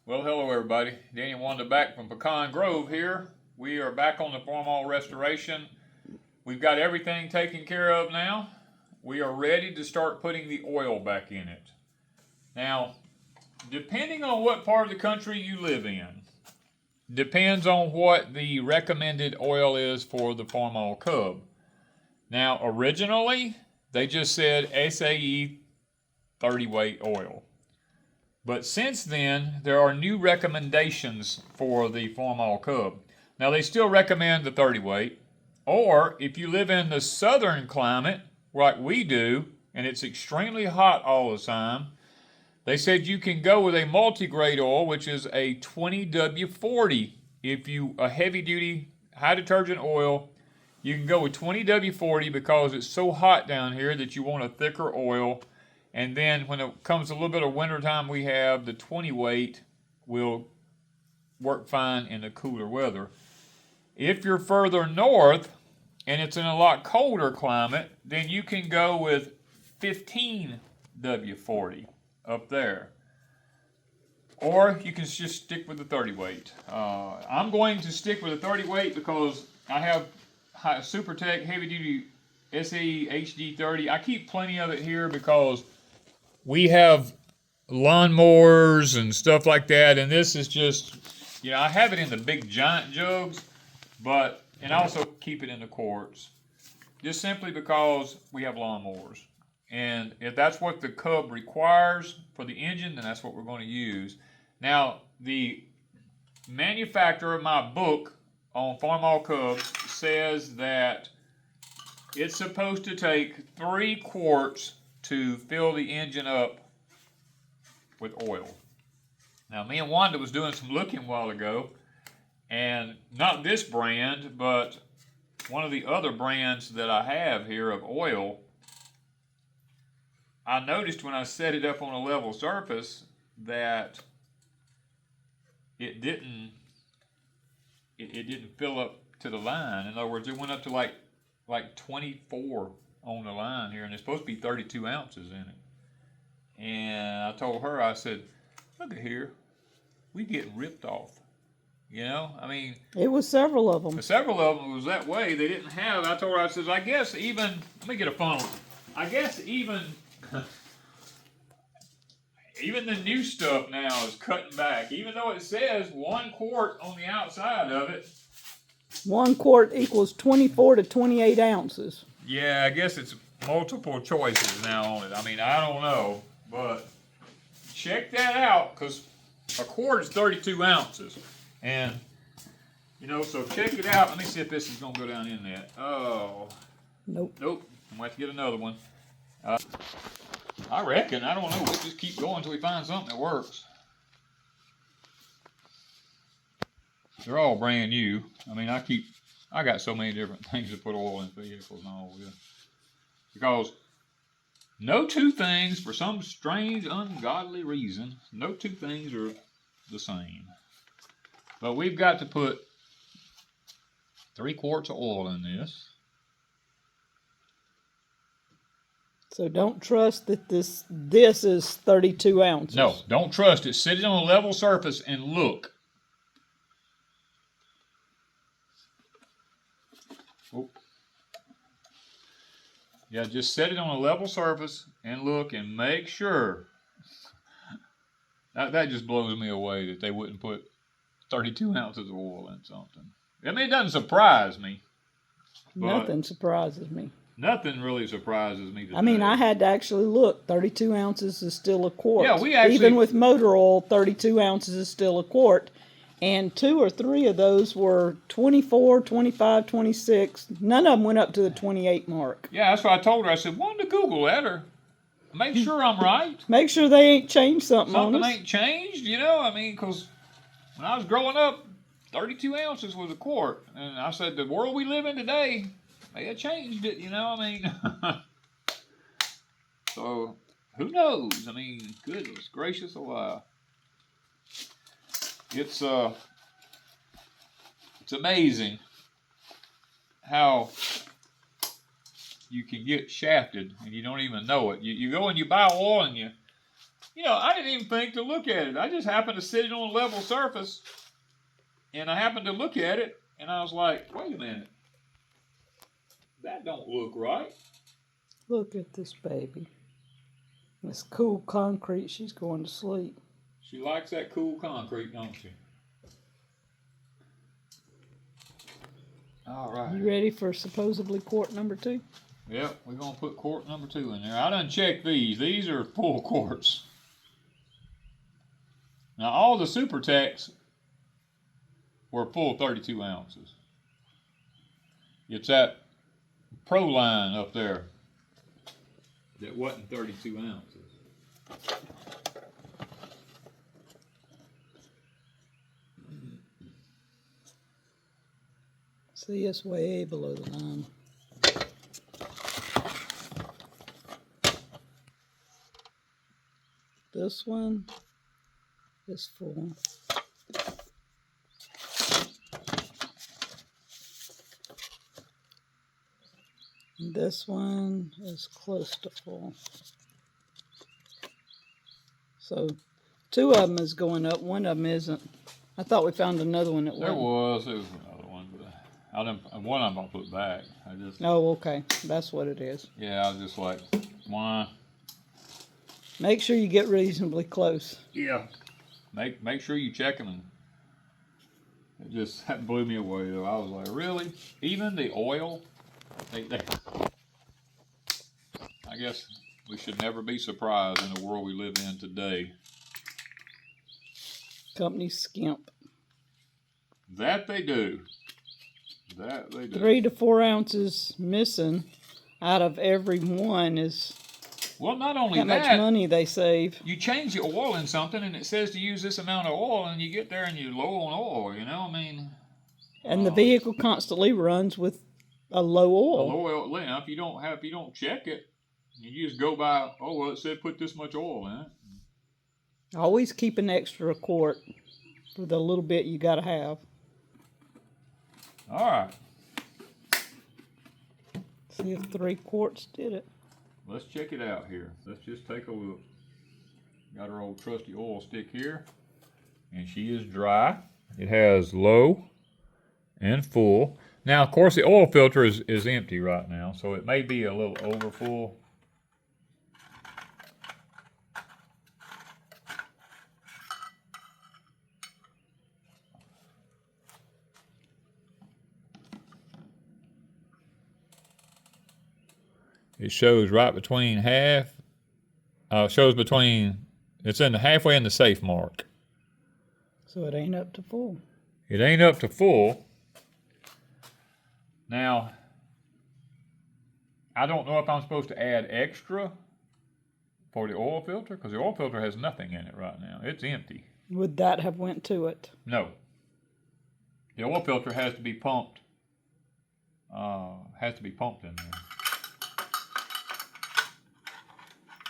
Well, hello everybody. Danny and Wanda back from Pecan Grove here. We are back on the Farmall restoration. We've got everything taken care of now. We are ready to start putting the oil back in it. Now, depending on what part of the country you live in, depends on what the recommended oil is for the Farmall Cub. Now, originally, they just said SAE 30 weight oil. But since then, there are new recommendations for the Farmall Cub. Now, they still recommend the 30 weight, or if you live in the southern climate, like we do, and it's extremely hot all the time, they said you can go with a multi-grade oil, which is a 20W40. If you a heavy-duty, high detergent oil, you can go with 20W40 because it's so hot down here that you want a thicker oil. And then when it comes a little bit of winter time, we have the 20 weight will work fine in the cooler weather. If you're further north and it's in a lot colder climate, then you can go with 15W40 up there. Or you can just stick with the 30 weight. I'm going to stick with the 30 weight because I have SuperTech Heavy Duty SE HD30. I keep plenty of it here because we have lawnmowers and stuff like that, and this is just, you know, I have it in the big giant jugs, and I also keep it in the quarts, just simply because we have lawnmowers. And if that's what the Cub requires for the engine, then that's what we're going to use. Now, the manufacturer of my book on Farmall Cubs says that it's supposed to take 3 quarts to fill the engine up with oil. Now, me and Wanda was doing some looking a while ago, and not this brand, but one of the other brands that I have here of oil, I noticed when I set it up on a level surface that it didn't fill up to the line. In other words, it went up to like 24 on the line here, and it's supposed to be 32 ounces in it. And I told her, I said, look at here, we getting ripped off. You know, I mean, it was several of them. Several of them was that way. They didn't have, I told her, I said, I guess even, let me get a funnel. I guess even the new stuff now is cutting back. Even though it says 1 quart on the outside of it. 1 quart equals 24 to 28 ounces. Yeah, I guess it's multiple choices now on it. I mean, I don't know, but check that out, because a quart is 32 ounces. And, you know, so check it out. Let me see if this is going to go down in that. Oh. Nope. Nope. I'm going to have to get another one. I reckon. I don't know. We'll just keep going until we find something that works. They're all brand new. I mean, I got so many different things to put oil in vehicles and all this. Because no two things, for some strange, ungodly reason, no two things are the same. But we've got to put 3 quarts of oil in this. So don't trust that this is 32 ounces. No, don't trust it. Sit it on a level surface and look. Oh. Yeah, just set it on a level surface and look and make sure. That just blows me away that they wouldn't put 32 ounces of oil in something. I mean, it doesn't surprise me. Nothing surprises me. Nothing really surprises me today. I mean, I had to actually look. 32 ounces is still a quart. Yeah, we actually... Even with motor oil, 32 ounces is still a quart. And 2 or 3 of those were 24, 25, 26. None of them went up to the 28 mark. Yeah, that's what I told her. I said, Wanda, Google that or make sure I'm right. Make sure they ain't changed something on us. Something ain't changed, you know? I mean, because when I was growing up, 32 ounces was a quart. And I said, the world we live in today, they have changed it, you know? I mean, so who knows? I mean, goodness gracious alive. It's amazing how you can get shafted and you don't even know it. You go and you buy oil and You know, I didn't even think to look at it. I just happened to sit it on a level surface, and I happened to look at it, and I was like, wait a minute. That don't look right. Look at this baby. This cool concrete, she's going to sleep. She likes that cool concrete, don't she? All right. You ready for supposedly quart number 2? Yep, we're going to put quart number 2 in there. I done checked these. These are full quarts. Now, all the Super Techs were full 32 ounces. It's that Pro line up there that wasn't 32 ounces. See, it's way below the line. This one is full. And this one is close to full. So 2 of them is going up, 1 of them isn't. I thought we found another one that There wasn't. was another one, but I didn't, one of them I put back. I just, Oh, okay. That's what it is. yeah, I was just like, why? Make sure you get reasonably close. Yeah. Make sure you check them. And it just that blew me away though. I was like, really? Even the oil? They, I guess we should never be surprised in the world we live in today. Company skimp. That they do. That they do. 3 to 4 ounces missing out of every one is Well, not only how much that, money they save. you change the oil in something and it says to use this amount of oil, and you get there and you're low on oil, you know? I mean, And the vehicle constantly runs with a low a oil. low oil lamp, if you don't check it, you just go by, oh, well, it said put this much oil in it. Always keep an extra quart for the little bit you gotta have. All right. See if 3 quarts did it. Let's check it out here. Let's just take a look. Got our old trusty oil stick here, and she is dry. It has low and full. Now, of course, the oil filter is empty right now, so it may be a little over full. It shows right between half. Shows between. It's in the halfway in the safe mark. So it ain't up to full. It ain't up to full. Now, I don't know if I'm supposed to add extra for the oil filter, because the oil filter has nothing in it right now. It's empty. Would that have went to it? No. The oil filter has to be pumped. In there.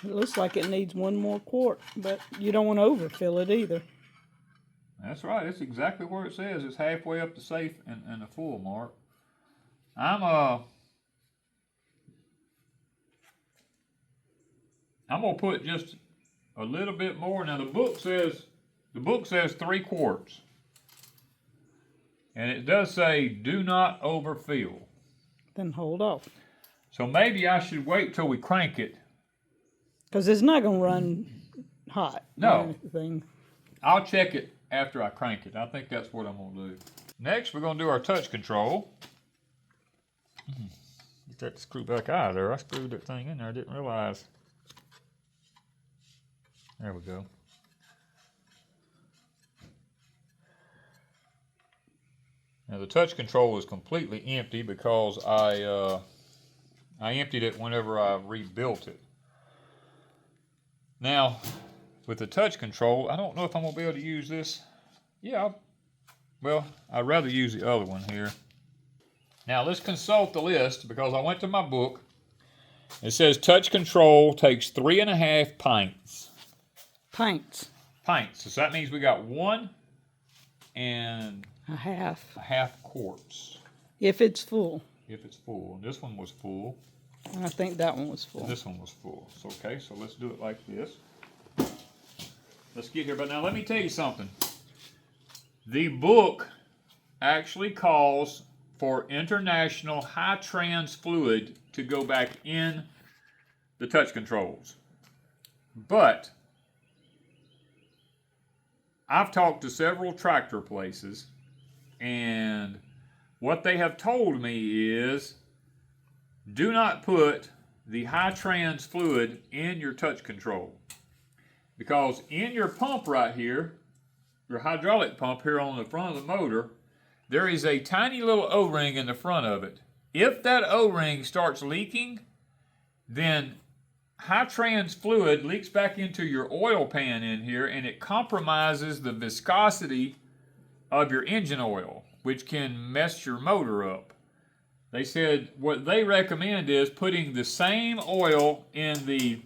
It looks like it needs 1 more quart, but you don't want to overfill it either. That's right. It's exactly where it says. It's halfway up the safe and the full mark. I'm gonna put just a little bit more. Now the book says 3 quarts, and it does say do not overfill. Then hold off. So maybe I should wait till we crank it. Because it's not going to run hot. No. Or anything. I'll check it after I crank it. I think that's what I'm gonna do. Next, we're gonna do our touch control. Get that screw back out of there. I screwed that thing in there. I didn't realize. There we go. Now the touch control is completely empty because I emptied it whenever I rebuilt it. Now, with the touch control, I don't know if I'm gonna be able to use this. Yeah, well, I'd rather use the other one here. Now let's consult the list, because I went to my book. It says touch control takes 3.5 pints. Pints. Pints. So that means we got 1 and A half. a half quarts. If it's full. If it's full. And this one was full. And I think that one was full. And this one was full. So, okay, so let's do it like this. let's get here. But now let me tell you something. The book actually calls for international high trans fluid to go back in the touch controls. But I've talked to several tractor places, and what they have told me is do not put the high trans fluid in your touch control, because in your pump right here, your hydraulic pump here on the front of the motor, there is a tiny little O-ring in the front of it. If that O-ring starts leaking, then high trans fluid leaks back into your oil pan in here, and it compromises the viscosity of your engine oil, which can mess your motor up. They said what they recommend is putting the same oil in the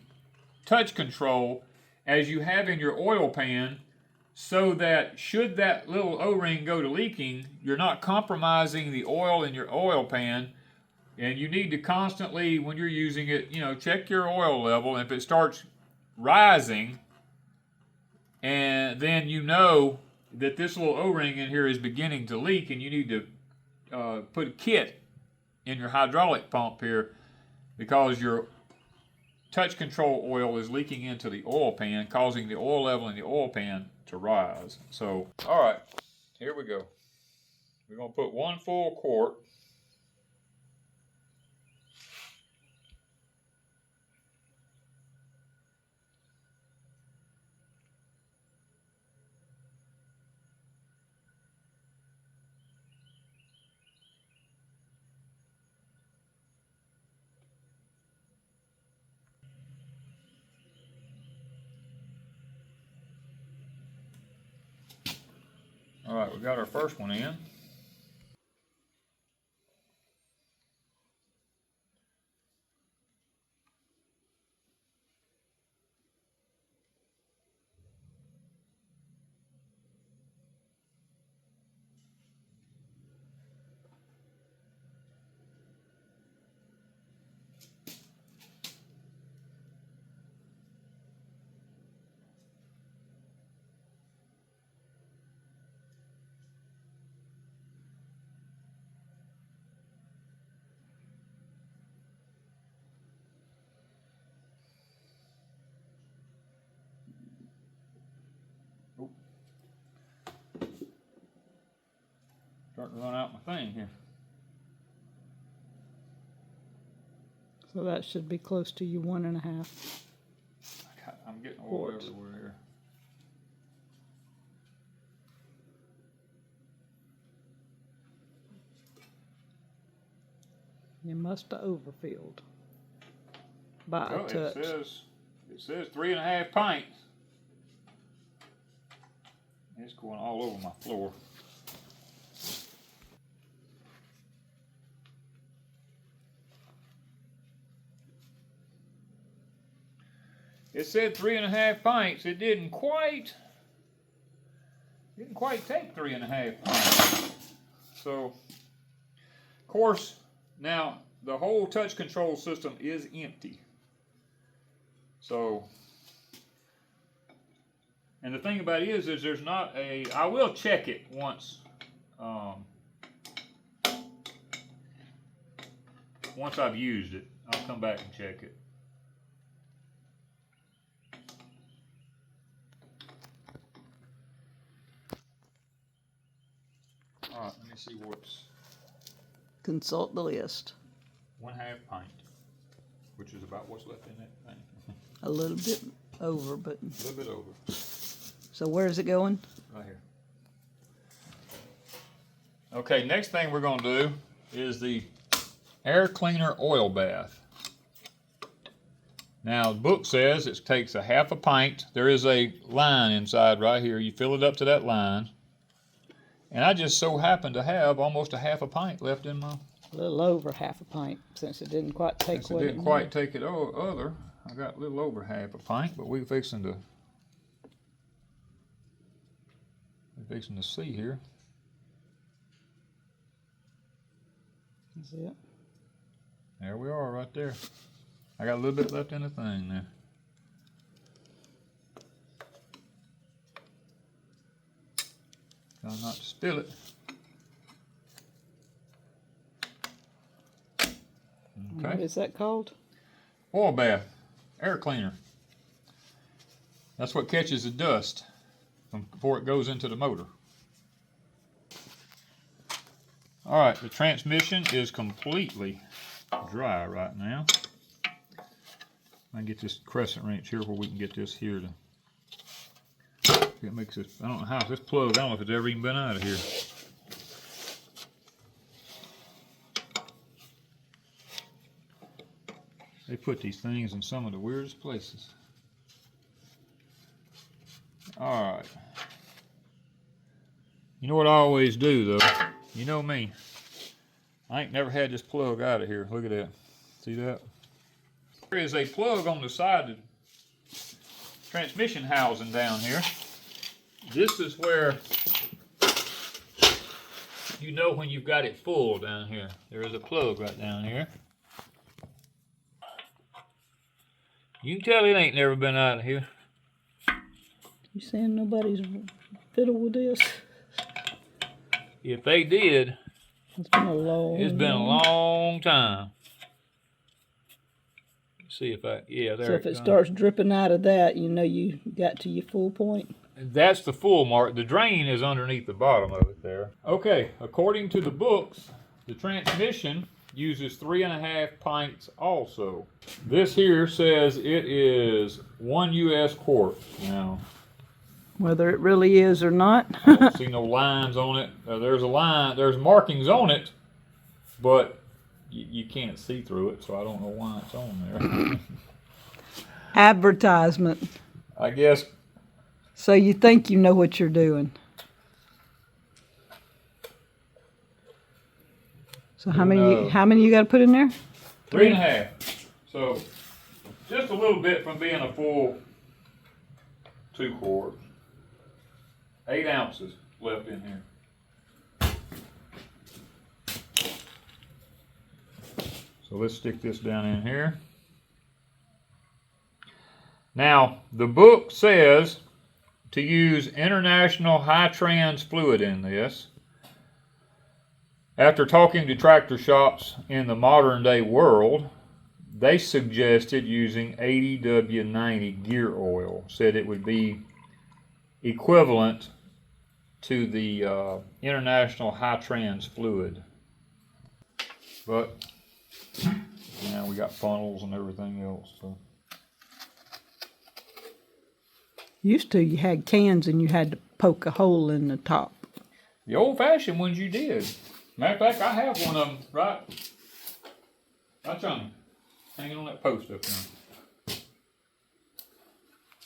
touch control as you have in your oil pan, so that should that little O-ring go to leaking, you're not compromising the oil in your oil pan. And you need to constantly, when you're using it, check your oil level. And if it starts rising, and then you know that this little O-ring in here is beginning to leak, and you need to put a kit in your hydraulic pump here, because your touch control oil is leaking into the oil pan, causing the oil level in the oil pan to rise. So, all right, here we go. We're going to put 1 full quart. All right, we got our first one in. Starting to run out my thing here. So that should be close to your 1.5. I'm getting oil everywhere here. You must have overfilled by a touch. It says 3.5 pints. It's going all over my floor. It said 3.5 pints. It didn't quite take 3.5 pints. So, of course, now the whole touch control system is empty. So, and the thing about it is there's not a. I will check it once. Once I've used it, I'll come back and check it. All right, let me see what's. Consult the list. 1/2 pint, which is about what's left in that thing. A little bit over, but. A little bit over. So where is it going? Right here. Okay, next thing we're going to do is the air cleaner oil bath. Now, the book says it takes 1/2 pint. There is a line inside right here. You fill it up to that line. And I just so happen to have almost 1/2 pint left in my... A little over 1/2 pint, since it didn't quite take what it didn't quite take it other. I got a little over 1/2 pint, but we're fixing to see here. That's it. There we are right there. I got a little bit left in the thing there. Try not to spill it. Okay. What is that called? Oil bath, air cleaner. That's what catches the dust before it goes into the motor. All right, the transmission is completely dry right now. I can get this crescent wrench here where we can get this here to. It makes this. I don't know how this plug. I don't know if it's ever even been out of here. They put these things in some of the weirdest places. All right. You know what I always do though? You know me. I ain't never had this plug out of here. Look at that. See that? There is a plug on the side of the transmission housing down here. This is where you know when you've got it full down here. There is a plug right down here. You can tell it ain't never been out of here. You saying nobody's fiddled with this? If they did, It's been a long time. See if I, yeah, there. So if it starts dripping out of that, you know you got to your full point. That's the full mark. The drain is underneath the bottom of it there. Okay, according to the books, the transmission uses 3.5 pints also. This here says it is 1 U.S. quart. Now, Whether it really is or not. I don't see no lines on it. There's a line, there's markings on it, but you can't see through it, so I don't know why it's on there. Advertisement. I guess. So you think you know what you're doing. So how many you got to put in there? 3.5. So just a little bit from being a full 2 quarts. 8 ounces left in here. So let's stick this down in here. Now, the book says to use international high trans fluid in this. After talking to tractor shops in the modern day world, they suggested using 80W90 gear oil. Said it would be equivalent to the international high trans fluid. But now we got funnels and everything else. So. Used to, you had cans and you had to poke a hole in the top. The old-fashioned ones you did. Matter of fact, I have one of them right on, hanging on that post up there.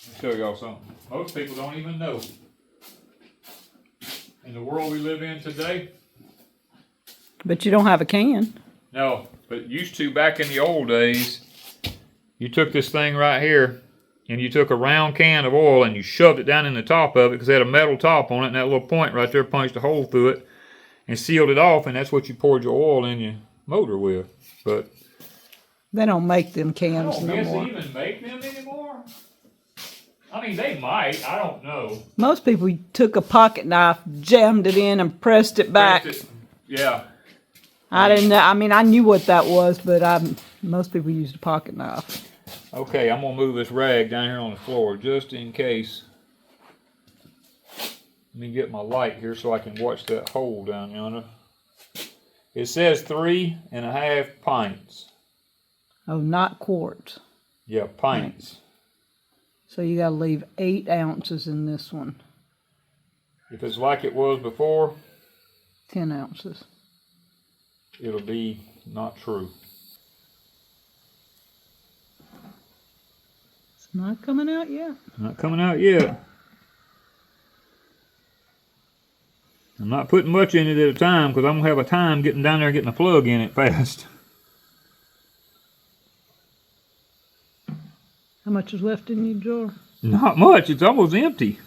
I'll show y'all something. Most people don't even know. In the world we live in today. But you don't have a can. No, but used to back in the old days, you took this thing right here, and you took a round can of oil and you shoved it down in the top of it because it had a metal top on it, and that little point right there punched a hole through it and sealed it off, and that's what you poured your oil in your motor with. But they don't make them cans no more. I don't guess they even make them anymore. I mean, they might. I don't know. Most people took a pocket knife, jammed it in, and pressed it back. Yeah. I didn't know. I mean, I knew what that was, but most people used a pocket knife. Okay, I'm going to move this rag down here on the floor just in case. Let me get my light here so I can watch that hole down yonder. It says 3.5 pints. Oh, not quarts. Yeah, pints. So you got to leave 8 ounces in this one. If it's like it was before, 10 ounces. It'll be not true. It's not coming out yet. Not coming out yet. I'm not putting much in it at a time because I'm going to have a time getting down there and getting a plug in it fast. How much is left in your jar? Not much. It's almost empty.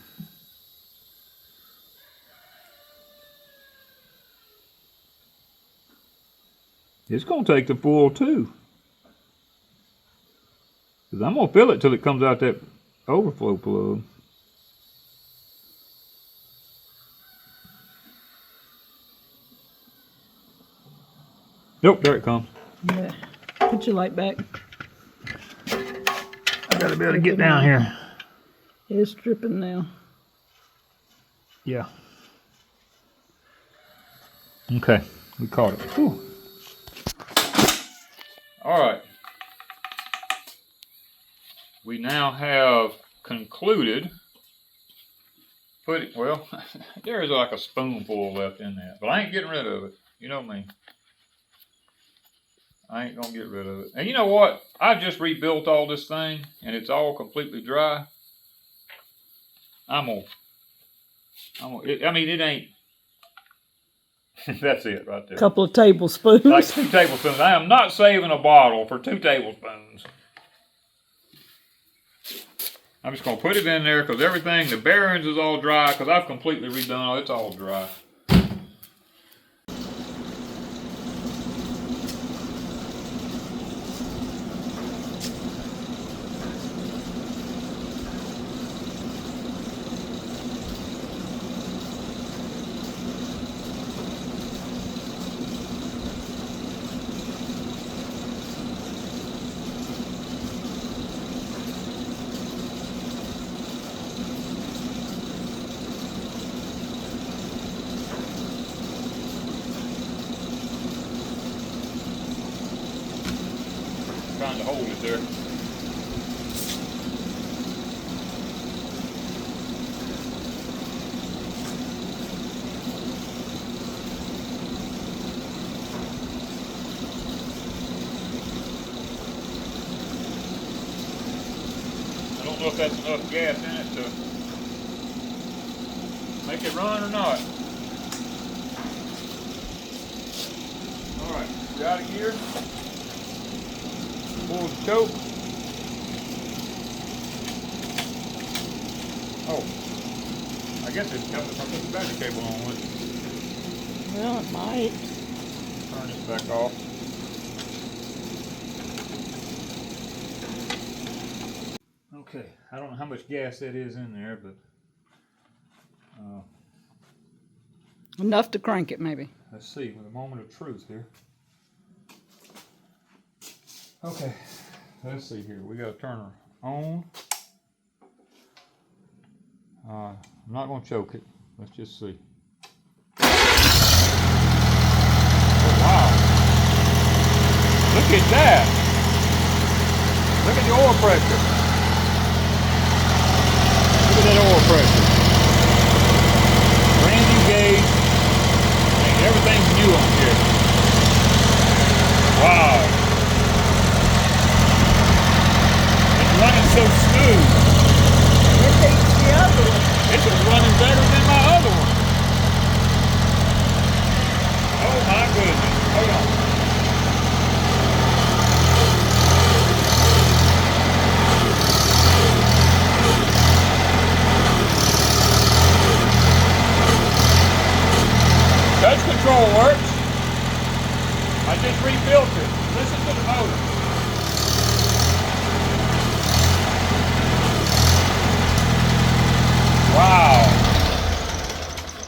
It's going to take the full 2. Because I'm going to fill it till it comes out that overflow plug. Nope, there it comes. Yeah. Put your light back. I gotta be able to get down here. It's dripping now. Yeah. Okay, we caught it. Whew. All right. We now have concluded. Well, there is like a spoonful left in that, but I ain't getting rid of it. You know me. I ain't gonna get rid of it. And you know what? I just rebuilt all this thing, and it's all completely dry. I mean, it ain't. That's it right there. Couple of tablespoons. Like 2 tablespoons. I am not saving a bottle for 2 tablespoons. I'm just going to put it in there because everything, the bearings is all dry because I've completely redone it. It's all dry. Trying to hold it there. I don't know if that's enough gas in it to make it run or not. Alright, we out of here. Pull the choke. Oh, I guess it's coming from the battery cable on with it. Well, it might. Turn this back off. Okay, I don't know how much gas that is in there, but Enough to crank it, maybe. let's see, with a moment of truth here. Okay, let's see here. We got to turn her on. I'm not going to choke it. Let's just see. Oh, wow. Look at that. Look at the oil pressure. Look at that oil pressure. Brand new gauge. And everything's new on here. Wow. Running so smooth. It beats the other one. This is running better than my other one. Oh my goodness. Hold on. Touch control works. I just rebuilt it. Listen to the motor. Wow.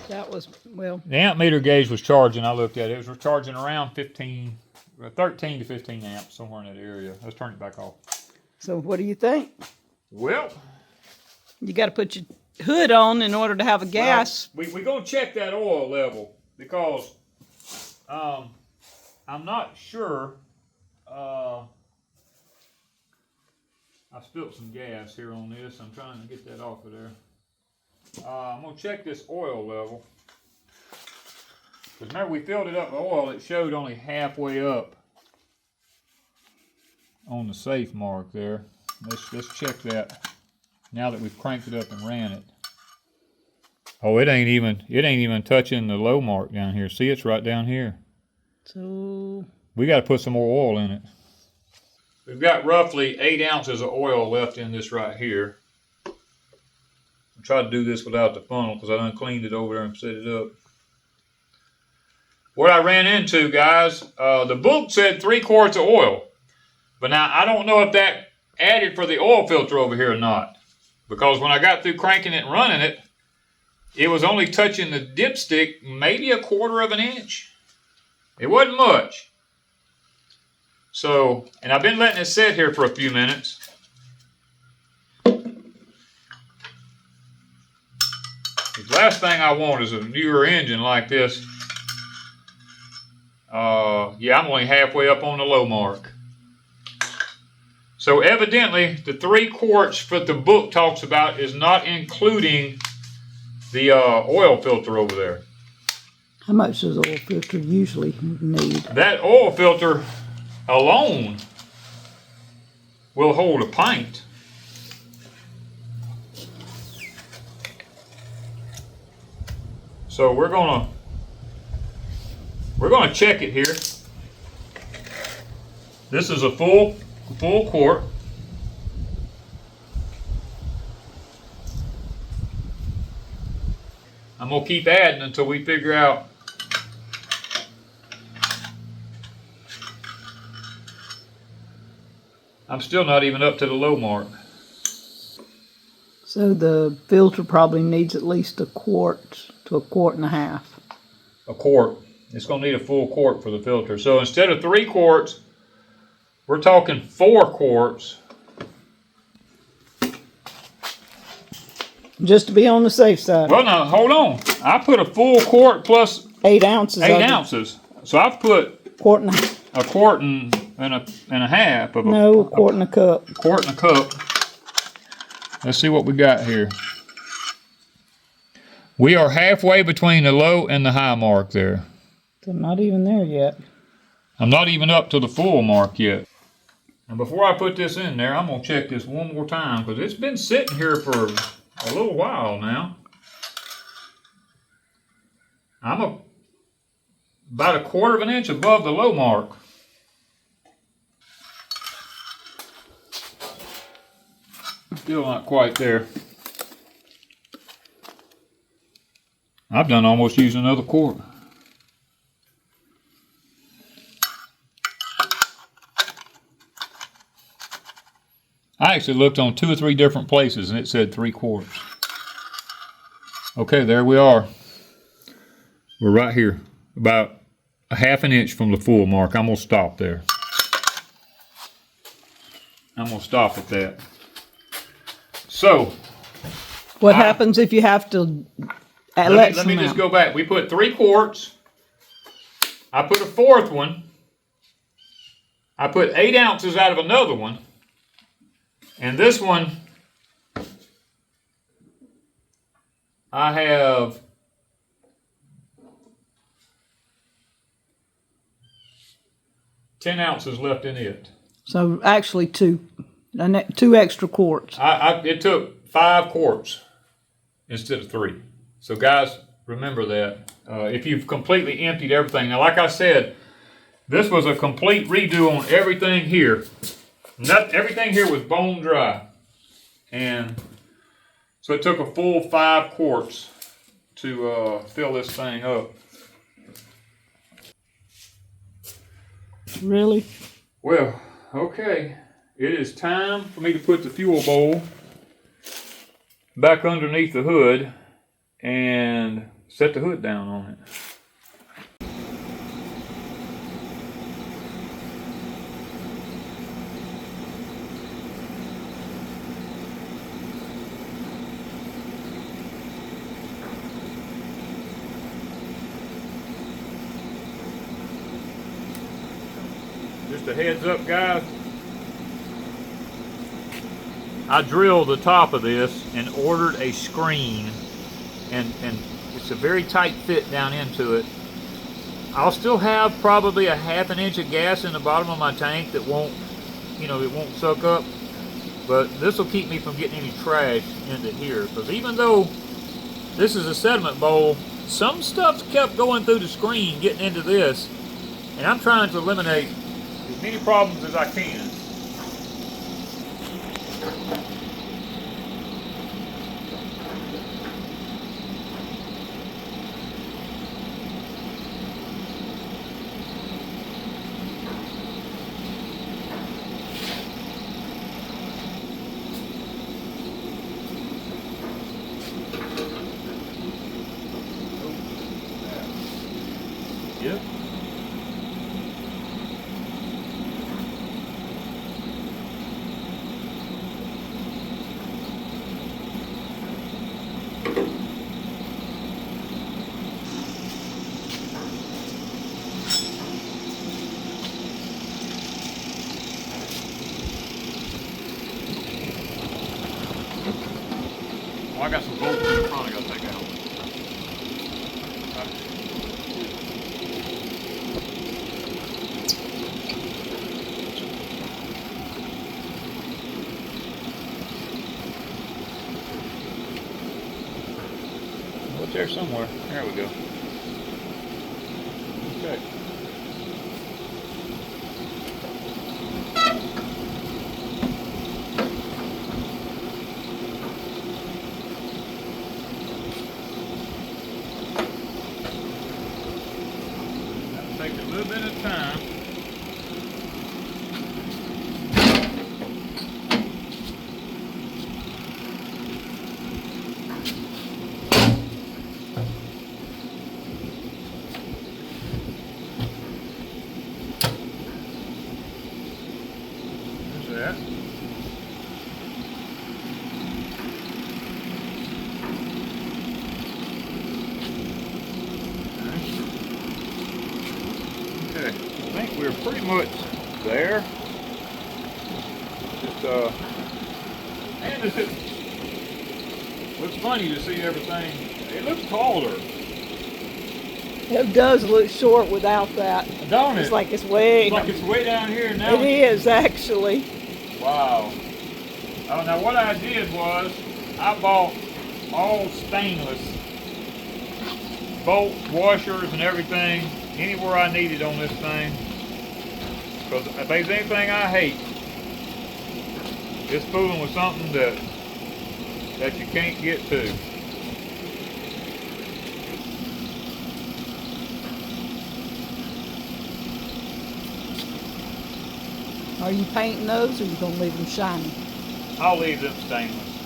That was, well. The amp meter gauge was charging. I looked at it. It was charging around 13 to 15 amps, somewhere in that area. Let's turn it back off. So what do you think? Well, You got to put your hood on in order to have a gas. we're going to check that oil level because I'm not sure. I spilled some gas here on this. I'm trying to get that off of there. I'm going to check this oil level. Because remember, we filled it up with oil. It showed only halfway up on the safe mark there. Let's check that now that we've cranked it up and ran it. Oh, it ain't even touching the low mark down here. See, it's right down here. So We got to put some more oil in it. We've got roughly 8 ounces of oil left in this right here. I tried to do this without the funnel because I done cleaned it over there and set it up. What I ran into, guys, the book said 3 quarts of oil. But now, I don't know if that added for the oil filter over here or not. Because when I got through cranking it and running it, it was only touching the dipstick maybe 1/4 of an inch. It wasn't much. So, and I've been letting it sit here for a few minutes. The last thing I want is a newer engine like this. Yeah, I'm only halfway up on the low mark. So evidently, the 3 quarts that the book talks about is not including the oil filter over there. How much does oil filter usually need? That oil filter alone will hold a pint. So we're gonna check it here. This is a full quart. I'm gonna keep adding until we figure out I'm still not even up to the low mark. So the filter probably needs at least a quart to a quart and a half. A quart. It's going to need a full quart for the filter. So instead of 3 quarts, we're talking 4 quarts. Just to be on the safe side. Well, now, hold on. I put a full quart plus 8 ounces. 8 ounces. So I've put quart and a half. A quart and a half of a quart and a cup. A quart and a cup. Let's see what we got here. We are halfway between the low and the high mark there. I'm not even there yet. I'm not even up to the full mark yet. And before I put this in there, I'm going to check this one more time because it's been sitting here for a little while now. I'm about a quarter of an inch above the low mark. Still not quite there. I've done almost used another quart. I actually looked on 2 or 3 different places and it said 3 quarts. Okay, there we are. We're right here, about a half an inch from the full mark. I'm gonna stop there. I'm gonna stop at that. So, what happens if you have to let me just go back. We put 3 quarts. I put a 4th one. I put 8 ounces out of another one. And this one, I have 10 ounces left in it. So actually 2 extra quarts. It took 5 quarts instead of 3. So guys, remember that. If you've completely emptied everything. Now like I said, this was a complete redo on everything here. Everything here was bone dry. And so it took a full 5 quarts to fill this thing up. Really? Well, okay. It is time for me to put the fuel bowl back underneath the hood and set the hood down on it. Just a heads up, guys. I drilled the top of this and ordered a screen, and it's a very tight fit down into it. I'll still have probably a half an inch of gas in the bottom of my tank that won't, it won't suck up. But this will keep me from getting any trash into here. Because even though this is a sediment bowl, some stuff's kept going through the screen getting into this, and I'm trying to eliminate as many problems as I can. Yep. It's there somewhere. There we go. Okay. That'll take a little bit of time. That. Okay, I think we're pretty much there. Just and looks funny to see everything. It looks taller. It does look short without that. Don't it? It's like it's way. It's like it's way down here now. It is actually. Wow. Oh, now what I did was I bought all stainless bolt washers and everything anywhere I needed on this thing. Because if there's anything I hate, it's fooling with something that you can't get to. Are you painting those, or are you gonna leave them shiny? I'll leave them stainless.